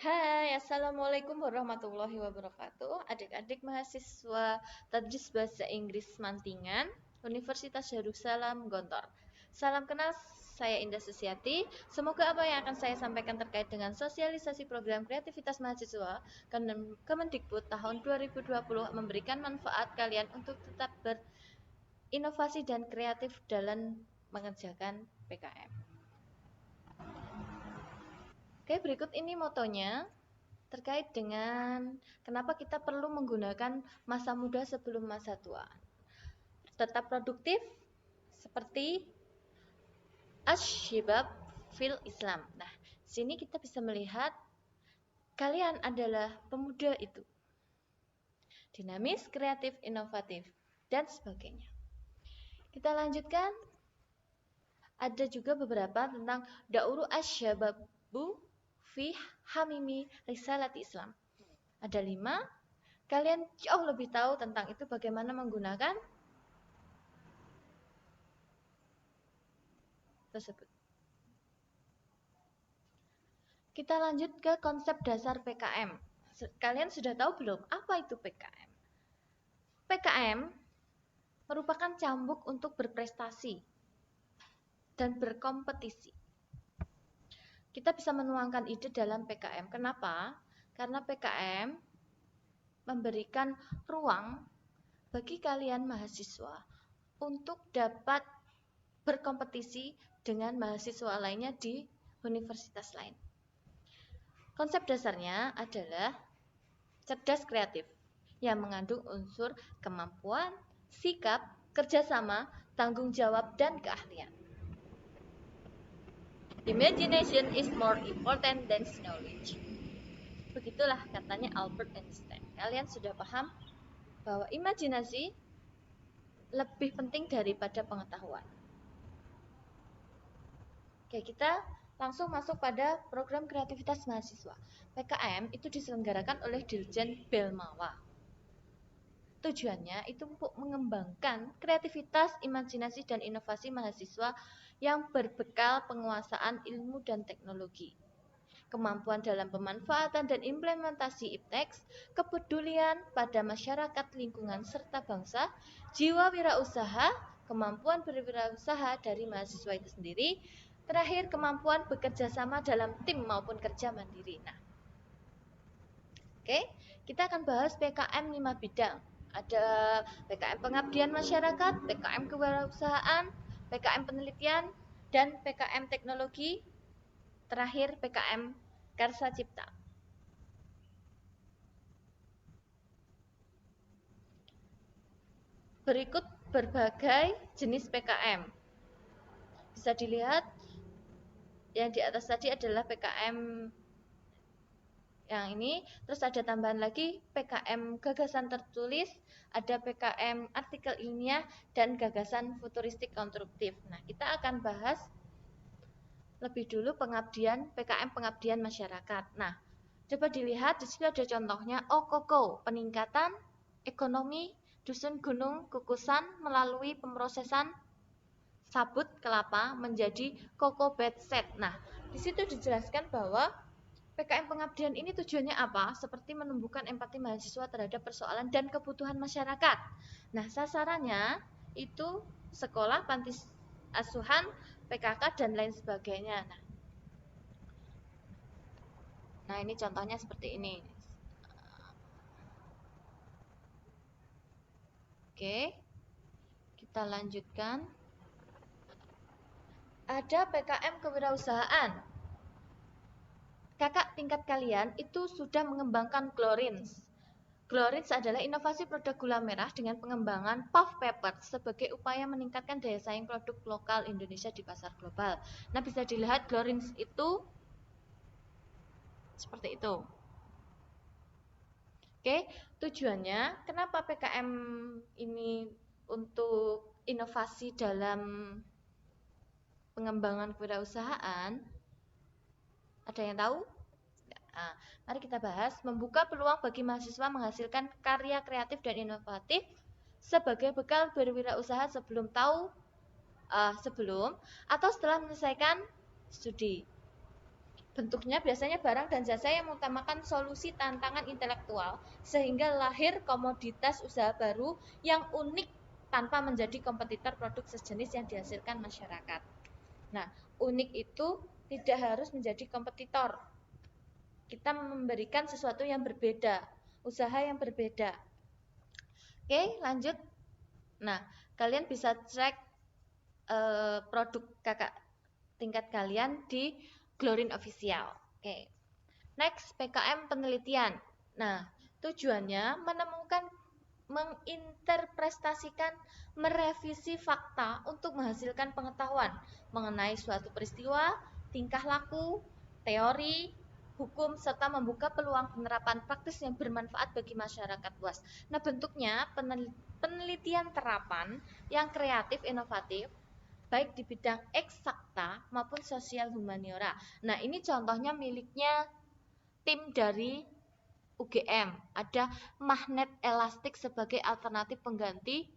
Hai, Assalamualaikum warahmatullahi wabarakatuh. Adik-adik mahasiswa Tadris Bahasa Inggris Mantingan, Universitas Darussalam Gontor. Salam kenal, saya Indah Susiati. Semoga apa yang akan saya sampaikan terkait dengan sosialisasi program kreativitas mahasiswa Kemendikbud tahun 2020 memberikan manfaat kalian untuk tetap berinovasi dan kreatif dalam mengerjakan PKM. Oke, berikut ini motonya terkait dengan kenapa kita perlu menggunakan masa muda sebelum masa tua. Tetap produktif seperti Asyibab fil Islam. Nah, sini kita bisa melihat kalian adalah pemuda itu. Dinamis, kreatif, inovatif, dan sebagainya. Kita lanjutkan. Ada juga beberapa tentang Dauru Asyababu fi Hamimi Risalat Islam. Ada 5. Kalian jauh lebih tahu tentang itu bagaimana menggunakan tersebut. Kita lanjut ke konsep dasar PKM. Kalian sudah tahu belum apa itu PKM? PKM merupakan cambuk untuk berprestasi dan berkompetisi. Kita bisa menuangkan ide dalam PKM. Kenapa? Karena PKM memberikan ruang bagi kalian mahasiswa untuk dapat berkompetisi dengan mahasiswa lainnya di universitas lain. Konsep dasarnya adalah cerdas kreatif yang mengandung unsur kemampuan, sikap, kerjasama, tanggung jawab, dan keahlian. Imagination is more important than knowledge. Begitulah katanya Albert Einstein. Kalian sudah paham bahwa imajinasi lebih penting daripada pengetahuan. Oke, kita langsung masuk pada program kreativitas mahasiswa. PKM itu diselenggarakan oleh Dirjen Belmawa. Tujuannya itu untuk mengembangkan kreativitas, imajinasi, dan inovasi mahasiswa yang berbekal penguasaan ilmu dan teknologi, kemampuan dalam pemanfaatan dan implementasi ipteks, kepedulian pada masyarakat, lingkungan, serta bangsa, jiwa wirausaha, kemampuan berwirausaha dari mahasiswa itu sendiri, terakhir kemampuan bekerja sama dalam tim maupun kerja mandiri. Nah, oke, kita akan bahas PKM 5 bidang. Ada PKM pengabdian masyarakat, PKM kewirausahaan, PKM penelitian, dan PKM teknologi. Terakhir PKM Karsa Cipta. Berikut berbagai jenis PKM. Bisa dilihat yang di atas tadi adalah PKM yang ini, terus ada tambahan lagi PKM gagasan tertulis, ada PKM artikel ilmiah, dan gagasan futuristik konstruktif. Nah, kita akan bahas lebih dulu PKM pengabdian masyarakat. Nah, coba dilihat di sini ada contohnya OKOKO, peningkatan ekonomi dusun gunung kukusan melalui pemrosesan sabut kelapa menjadi koko bedset. Nah, di situ dijelaskan bahwa PKM pengabdian ini tujuannya apa? Seperti menumbuhkan empati mahasiswa terhadap persoalan dan kebutuhan masyarakat. Nah, sasarannya itu sekolah, panti asuhan, PKK, dan lain sebagainya. Nah, ini contohnya seperti ini. Oke, kita lanjutkan. Ada PKM kewirausahaan. Kakak tingkat kalian itu sudah mengembangkan Glorins. Glorins adalah inovasi produk gula merah dengan pengembangan puff paper sebagai upaya meningkatkan daya saing produk lokal Indonesia di pasar global. Nah, bisa dilihat Glorins itu seperti itu. Oke, tujuannya kenapa PKM ini untuk inovasi dalam pengembangan kewirausahaan? Ada yang tahu? Nah, mari kita bahas membuka peluang bagi mahasiswa menghasilkan karya kreatif dan inovatif sebagai bekal berwirausaha sebelum atau setelah menyelesaikan studi. Bentuknya biasanya barang dan jasa yang mengutamakan solusi tantangan intelektual sehingga lahir komoditas usaha baru yang unik tanpa menjadi kompetitor produk sejenis yang dihasilkan masyarakat. Nah, unik itu tidak harus menjadi kompetitor. Kita memberikan sesuatu yang berbeda, usaha yang berbeda. Oke, lanjut. Nah, kalian bisa cek produk kakak tingkat kalian di Glorin Official. Oke. Next, PKM penelitian. Nah, tujuannya menemukan, menginterpretasikan, merevisi fakta untuk menghasilkan pengetahuan mengenai suatu peristiwa, tingkah laku, teori, hukum, serta membuka peluang penerapan praktis yang bermanfaat bagi masyarakat luas. Nah, bentuknya penelitian terapan yang kreatif, inovatif, baik di bidang eksakta maupun sosial humaniora. Nah, ini contohnya miliknya tim dari UGM. Ada magnet elastik sebagai alternatif pengganti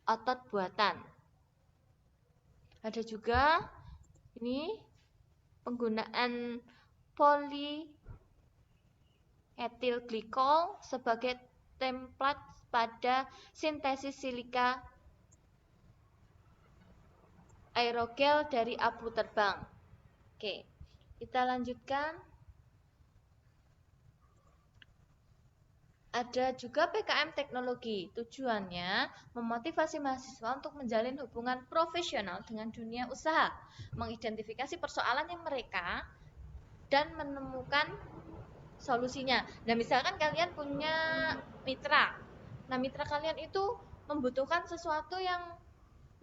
otot buatan. Ada juga ini penggunaan polyetil glikol sebagai template pada sintesis silika aerogel dari abu terbang. Oke, kita lanjutkan. Ada juga PKM teknologi. Tujuannya memotivasi mahasiswa untuk menjalin hubungan profesional dengan dunia usaha, mengidentifikasi persoalan yang mereka dan menemukan solusinya. Nah, misalkan kalian punya mitra. Nah, mitra kalian itu membutuhkan sesuatu yang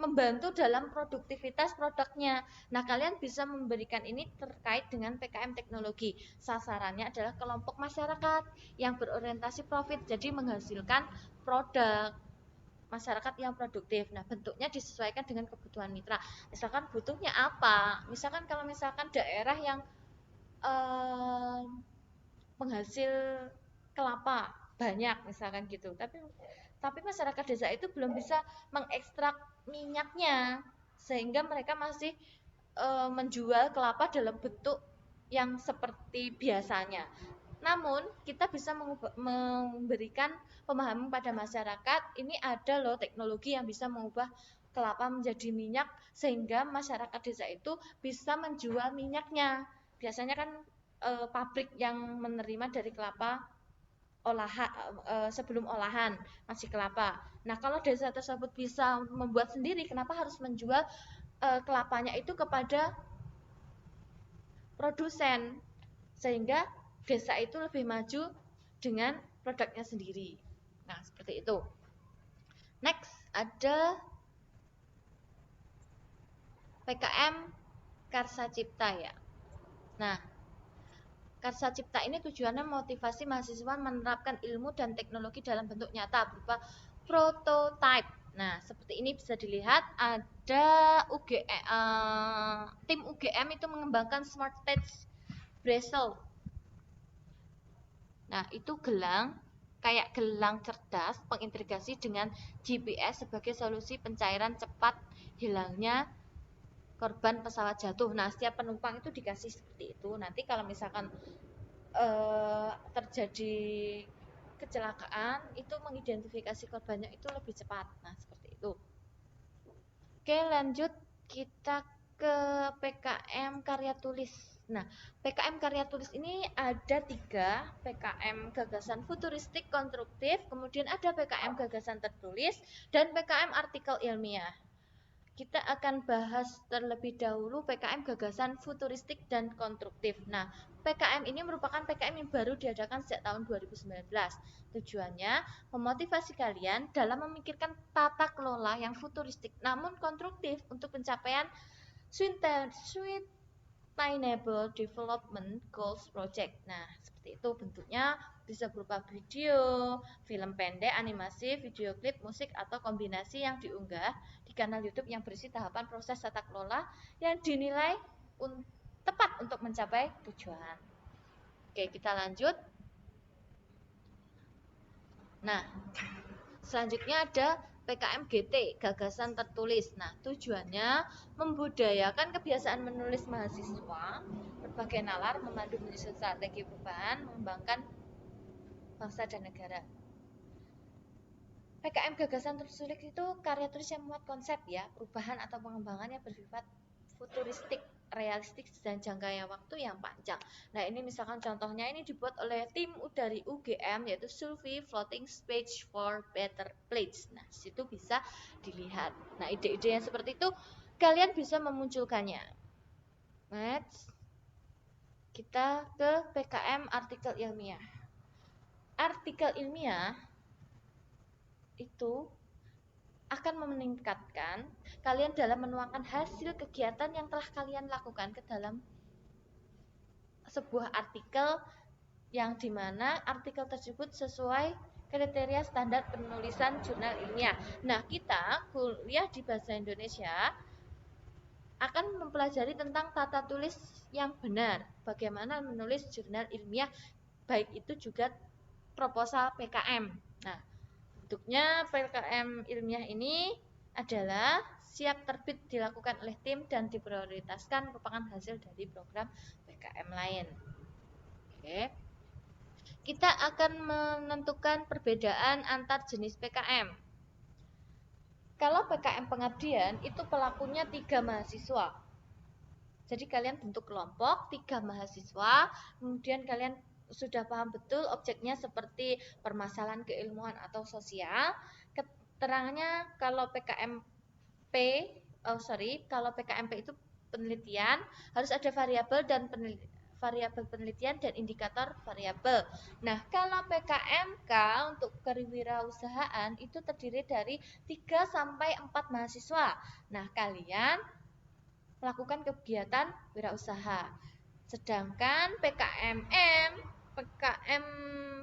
membantu dalam produktivitas produknya. Nah, kalian bisa memberikan ini terkait dengan PKM teknologi. Sasarannya adalah kelompok masyarakat yang berorientasi profit, jadi menghasilkan produk masyarakat yang produktif. Nah, bentuknya disesuaikan dengan kebutuhan mitra. Misalkan butuhnya apa? Misalkan kalau misalkan daerah yang penghasil kelapa banyak misalkan gitu, tapi masyarakat desa itu belum bisa mengekstrak minyaknya sehingga mereka masih menjual kelapa dalam bentuk yang seperti biasanya. Namun kita bisa memberikan pemahaman pada masyarakat, ini ada loh teknologi yang bisa mengubah kelapa menjadi minyak sehingga masyarakat desa itu bisa menjual minyaknya. Biasanya kan pabrik yang menerima dari kelapa sebelum olahan masih kelapa. Nah, kalau desa tersebut bisa membuat sendiri, kenapa harus menjual kelapanya itu kepada produsen? Sehingga desa itu lebih maju dengan produknya sendiri. Nah, seperti itu. Next, ada PKM Karsa Cipta ya. Nah, Karsa Cipta ini tujuannya motivasi mahasiswa menerapkan ilmu dan teknologi dalam bentuk nyata berupa prototype. Nah, seperti ini bisa dilihat ada tim UGM itu mengembangkan Smart Stage Brazil. Nah, itu kayak gelang cerdas pengintegrasi dengan GPS sebagai solusi pencairan cepat hilangnya korban pesawat jatuh. Nah, setiap penumpang itu dikasih seperti itu. Nanti kalau misalkan terjadi kecelakaan, itu mengidentifikasi korbannya itu lebih cepat. Nah, seperti itu. Oke, lanjut kita ke PKM karya tulis. Nah, PKM karya tulis ini ada 3, PKM gagasan futuristik konstruktif, kemudian ada PKM gagasan tertulis, dan PKM artikel ilmiah. Kita akan bahas terlebih dahulu PKM gagasan futuristik dan konstruktif. Nah, PKM ini merupakan PKM yang baru diadakan sejak tahun 2019. Tujuannya memotivasi kalian dalam memikirkan tata kelola yang futuristik namun konstruktif untuk pencapaian Sustainable Development Goals Project. Nah, seperti itu bentuknya, bisa berupa video, film pendek, animasi, video klip, musik, atau kombinasi yang diunggah di kanal YouTube yang berisi tahapan proses tata kelola yang dinilai tepat untuk mencapai tujuan. Oke, kita lanjut. Nah, selanjutnya ada PKM GT, gagasan tertulis. Nah, tujuannya membudayakan kebiasaan menulis mahasiswa, berbagai nalar, memandu menyusun strategi perubahan, mengembangkan bangsa dan negara. PKM gagasan tertulis itu karya tulis yang memuat konsep ya, perubahan atau pengembangan yang bersifat futuristik, realistik dan jangka waktu yang panjang. Nah, ini misalkan contohnya ini dibuat oleh tim dari UGM yaitu Survey Floating Space for Better Place. Nah, situ bisa dilihat. Nah, ide-ide yang seperti itu kalian bisa memunculkannya. Next, kita ke PKM artikel ilmiah. Artikel ilmiah itu akan meningkatkan kalian dalam menuangkan hasil kegiatan yang telah kalian lakukan ke dalam sebuah artikel yang dimana artikel tersebut sesuai kriteria standar penulisan jurnal ilmiah. Nah, kita kuliah di Bahasa Indonesia akan mempelajari tentang tata tulis yang benar, bagaimana menulis jurnal ilmiah, baik itu juga proposal PKM. Nah, bentuknya PKM ilmiah ini adalah siap terbit dilakukan oleh tim dan diprioritaskan merupakan hasil dari program PKM lain. Oke. Kita akan menentukan perbedaan antar jenis PKM. Kalau PKM pengabdian itu pelakunya 3 mahasiswa. Jadi kalian bentuk kelompok 3 mahasiswa, kemudian kalian sudah paham betul objeknya seperti permasalahan keilmuan atau sosial. Keterangannya kalau kalau PKMP itu penelitian harus ada variabel penelitian dan indikator variabel. Nah, kalau PKMK untuk kewirausahaan itu terdiri dari 3 sampai 4 mahasiswa. Nah, kalian melakukan kegiatan wirausaha. Sedangkan PKM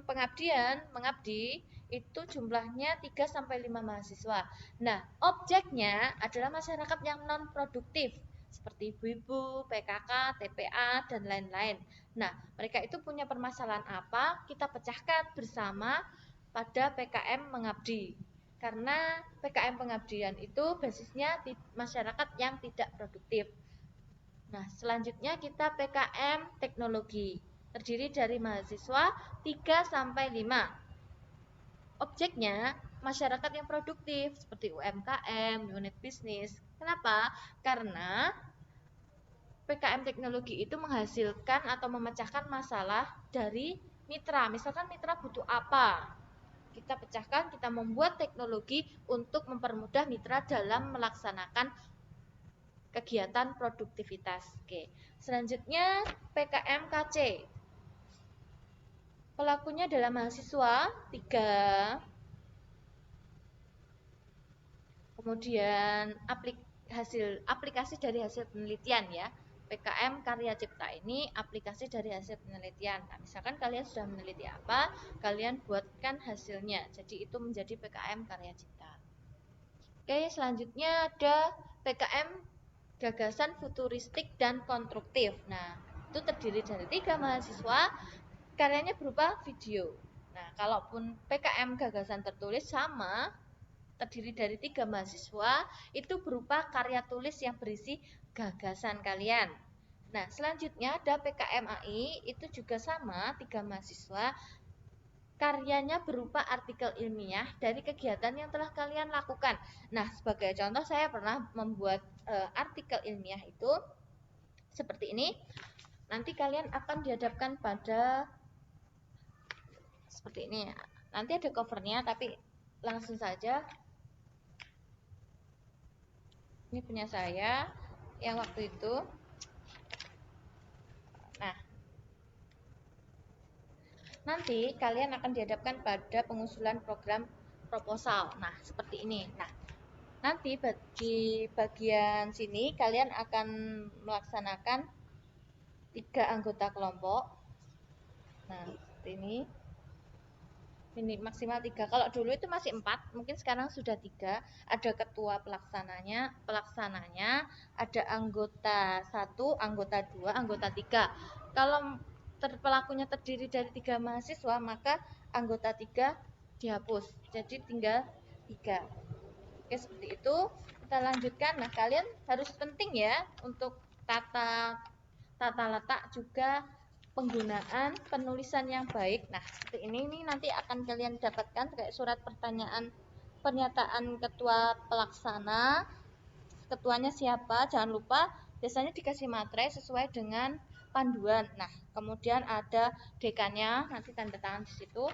pengabdian, mengabdi itu jumlahnya 3 sampai 5 mahasiswa. Nah, objeknya adalah masyarakat yang non produktif seperti ibu-ibu, PKK, TPA dan lain-lain. Nah, mereka itu punya permasalahan apa? Kita pecahkan bersama pada PKM mengabdi. Karena PKM pengabdian itu basisnya masyarakat yang tidak produktif. Nah, selanjutnya kita PKM teknologi. Terdiri dari mahasiswa 3 sampai 5. Objeknya masyarakat yang produktif seperti UMKM, unit bisnis. Kenapa? Karena PKM teknologi itu menghasilkan atau memecahkan masalah dari mitra. Misalkan mitra butuh apa? Kita pecahkan, kita membuat teknologi untuk mempermudah mitra dalam melaksanakan kegiatan produktivitas. Oke. Selanjutnya PKM KC. Pelakunya adalah mahasiswa 3. Kemudian aplikasi dari hasil penelitian ya. PKM Karya Cipta ini aplikasi dari hasil penelitian. Nah, misalkan kalian sudah meneliti apa, kalian buatkan hasilnya. Jadi itu menjadi PKM Karya Cipta. Oke, selanjutnya ada PKM Gagasan Futuristik dan Konstruktif. Nah, itu terdiri dari 3 mahasiswa, karyanya berupa video. Nah, kalaupun PKM Gagasan Tertulis sama, terdiri dari 3 mahasiswa, itu berupa karya tulis yang berisi gagasan kalian. Nah, selanjutnya ada PKM AI, itu juga sama, 3 mahasiswa, karyanya berupa artikel ilmiah dari kegiatan yang telah kalian lakukan. Nah, sebagai contoh saya pernah membuat artikel ilmiah itu seperti ini. Nanti kalian akan dihadapkan pada seperti ini. Nanti ada covernya, tapi langsung saja. Ini punya saya yang waktu itu. Nah, nanti kalian akan dihadapkan pada pengusulan program proposal. Nah, seperti ini. Nah, nanti di bagian sini kalian akan melaksanakan 3 anggota kelompok. Nah, seperti ini. Ini maksimal 3. Kalau dulu itu masih 4, mungkin sekarang sudah 3. Ada ketua pelaksananya, ada anggota 1, anggota 2, anggota 3. Kalau pelakunya terdiri dari 3 mahasiswa, maka anggota 3 dihapus. Jadi tinggal 3. Oke, seperti itu. Kita lanjutkan. Nah, kalian harus penting ya untuk tata letak juga penggunaan penulisan yang baik. Nah, seperti ini nih nanti akan kalian dapatkan kayak surat pertanyaan pernyataan ketua pelaksana. Ketuanya siapa? Jangan lupa biasanya dikasih materai sesuai dengan panduan. Nah, kemudian ada dekannya, nanti tanda tangan di situ.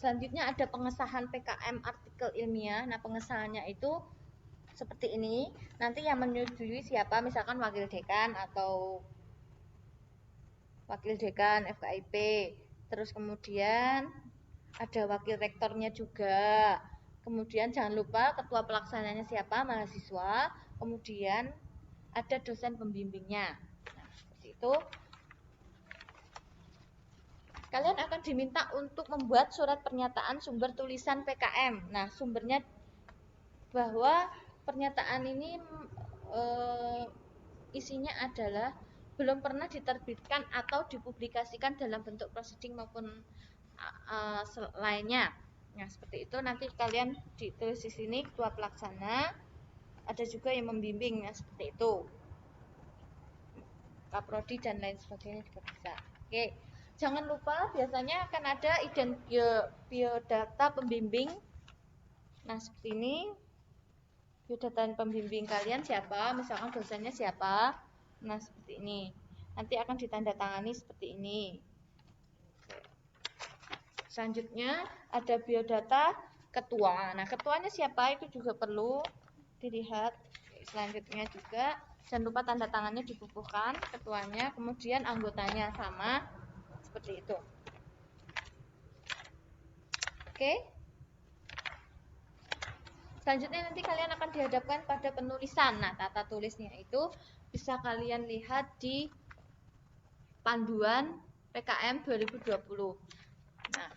Selanjutnya ada pengesahan PKM artikel ilmiah. Nah, pengesahannya itu seperti ini. Nanti yang menyetujui siapa, misalkan wakil dekan atau wakil dekan FKIP. Terus kemudian ada wakil rektornya juga. Kemudian jangan lupa ketua pelaksananya siapa, mahasiswa. Kemudian ada dosen pembimbingnya. Nah, seperti itu. Kalian akan diminta untuk membuat surat pernyataan sumber tulisan PKM. Nah, sumbernya bahwa pernyataan ini isinya adalah belum pernah diterbitkan atau dipublikasikan dalam bentuk proceeding maupun lainnya. Nah, seperti itu nanti kalian ditulis di sini ketua pelaksana, ada juga yang membimbing, nah seperti itu. Kaprodi dan lain sebagainya juga bisa. Oke. Jangan lupa biasanya akan ada biodata pembimbing. Nah, seperti ini. Biodata pembimbing kalian siapa? Misalkan dosennya siapa? Nah, seperti ini. Nanti akan ditandatangani seperti ini. Selanjutnya ada biodata ketua. Nah, ketuanya siapa itu juga perlu dilihat. Selanjutnya juga jangan lupa tanda tangannya dibubuhkan, ketuanya, kemudian anggotanya sama. Seperti itu. Oke. Selanjutnya nanti kalian akan dihadapkan pada penulisan. Nah, tata tulisnya itu bisa kalian lihat di panduan PKM 2020. Nah,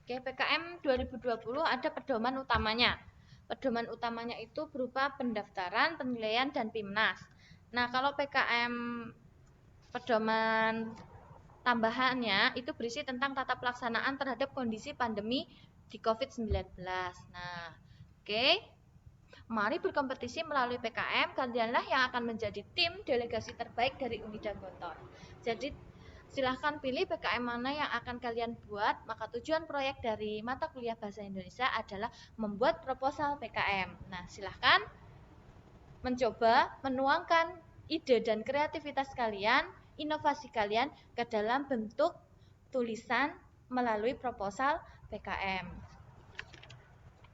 oke, PKM 2020 ada pedoman utamanya. Pedoman utamanya itu berupa pendaftaran, penilaian, dan PIMNAS. Nah, kalau PKM pedoman tambahannya itu berisi tentang tata pelaksanaan terhadap kondisi pandemi di COVID-19. Nah, oke. Mari berkompetisi melalui PKM, kalianlah yang akan menjadi tim delegasi terbaik dari Unida Gontor. Jadi, silahkan pilih PKM mana yang akan kalian buat, maka tujuan proyek dari mata kuliah Bahasa Indonesia adalah membuat proposal PKM. Nah, silahkan mencoba menuangkan ide dan kreativitas kalian, inovasi kalian ke dalam bentuk tulisan melalui proposal PKM.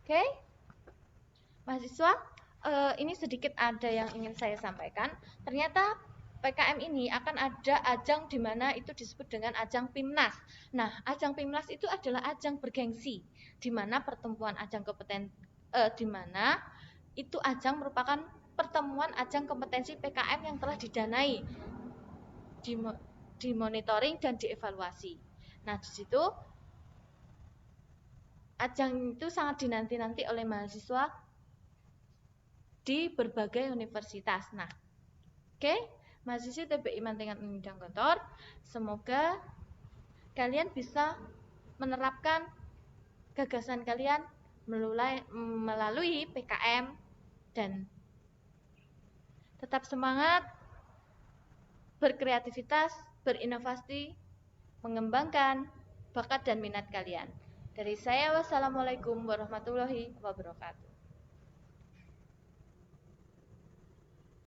Oke? Mahasiswa, ini sedikit ada yang ingin saya sampaikan. Ternyata PKM ini akan ada ajang di mana itu disebut dengan ajang PIMNAS. Nah, ajang PIMNAS itu adalah ajang bergengsi, di mana pertemuan ajang kompeten, di mana itu ajang merupakan pertemuan ajang kompetensi PKM yang telah didanai, dimonitoring dan dievaluasi. Nah, di situ ajang itu sangat dinanti-nanti oleh mahasiswa di berbagai universitas. Nah, oke, mahasiswa TBI Mantingan Unida Gontor, semoga kalian bisa menerapkan gagasan kalian melalui PKM dan tetap semangat, berkreativitas, berinovasi, mengembangkan bakat dan minat kalian. Dari saya, wassalamualaikum warahmatullahi wabarakatuh.